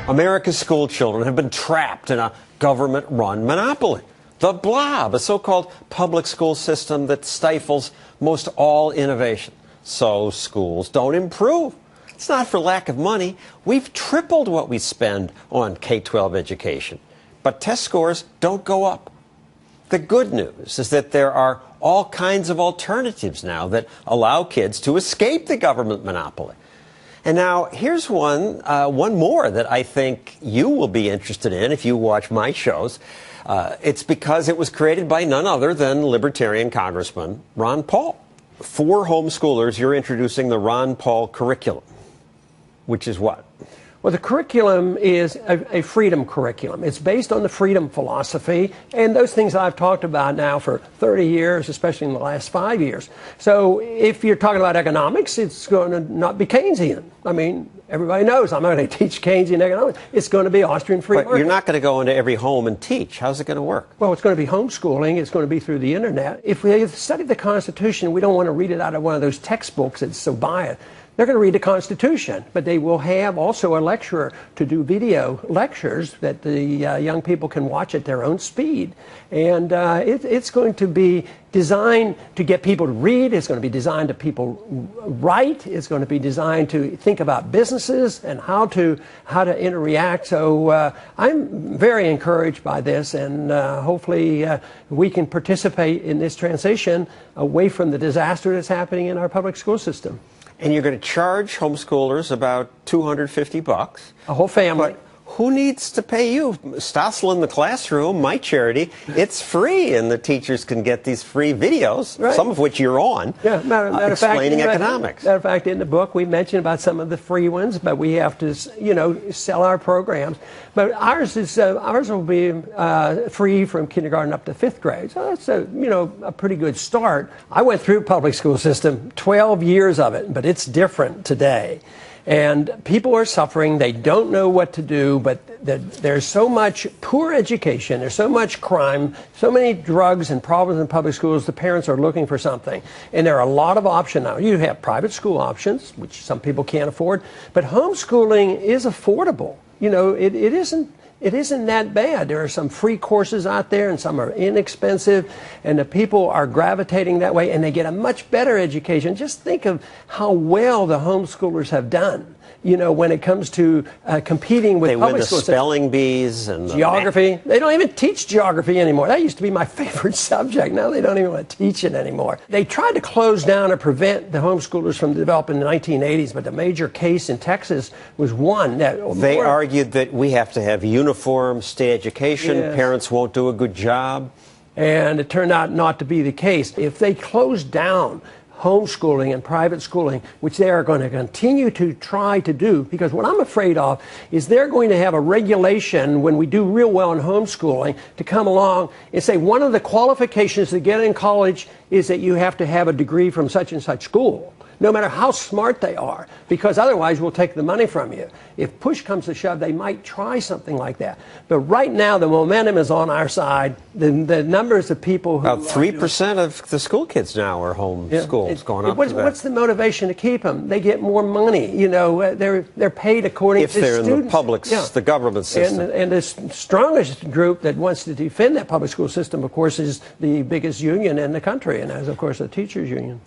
America's school children have been trapped in a government-run monopoly. The blob, a so-called public school system that stifles most all innovation. So schools don't improve. It's not for lack of money. We've tripled what we spend on K-12 education. But test scores don't go up. The good news is that there are all kinds of alternatives now that allow kids to escape the government monopoly. And now here's one more that I think you will be interested in if you watch my shows. It's because it was created by none other than Libertarian Congressman Ron Paul. For homeschoolers, you're introducing the Ron Paul curriculum, which is what? Well, the curriculum is a freedom curriculum. It's based on the freedom philosophy and those things I've talked about now for 30 years, especially in the last 5 years. So if you're talking about economics, it's going to not be Keynesian. I mean, everybody knows I'm not going to teach Keynesian economics. It's going to be Austrian free market. But you're not going to go into every home and teach. How's it going to work? Well, it's going to be homeschooling. It's going to be through the internet. If we study the Constitution, we don't want to read it out of one of those textbooks that's so biased. They're going to read the Constitution, but they will have also a lecturer to do video lectures that the young people can watch at their own speed. And it's going to be designed to get people to read. It's going to be designed to people write. It's going to be designed to think about businesses and how to interact. So I'm very encouraged by this, and hopefully we can participate in this transition away from the disaster that's happening in our public school system. And you're going to charge homeschoolers about $250. A whole family. But who needs to pay you? Stossel in the Classroom, my charity, it's free, and the teachers can get these free videos, right, some of which you're on, explaining economics. Matter of fact, in the book, we mentioned about some of the free ones, but we have to, sell our programs. But ours will be free from kindergarten up to 5th grade. So that's a pretty good start. I went through public school system, 12 years of it, but it's different today. And people are suffering. They don't know what to do, but there's so much poor education, there's so much crime, so many drugs and problems in public schools, the parents are looking for something. And there are a lot of options now. You have private school options, which some people can't afford, but homeschooling is affordable. It isn't that bad. There are some free courses out there, and some are inexpensive, and the people are gravitating that way, and they get a much better education. Just think of how well the homeschoolers have done, when it comes to competing with public schools. They win the spelling bees and geography. They don't even teach geography anymore. That used to be my favorite subject. Now they don't even want to teach it anymore. They tried to close down or prevent the homeschoolers from developing in the 1980s, but the major case in Texas was one that... They argued that we have to have uniform state education. Yes. Parents won't do a good job. And it turned out not to be the case. If they closed down homeschooling and private schooling, which they are going to continue to try to do, because what I'm afraid of is they're going to have a regulation when we do real well in homeschooling to come along and say one of the qualifications to get in college is that you have to have a degree from such and such school, no matter how smart they are, because otherwise we'll take the money from you. If push comes to shove, they might try something like that. But right now, the momentum is on our side. The numbers of people who... About 3% of the school kids now are homeschooled. It's going up to that. What's the motivation to keep them? They get more money. They're paid according to they're students. In the public, the government system. And the strongest group that wants to defend that public school system, of course, is the biggest union in the country, and that's, of course, the teachers union.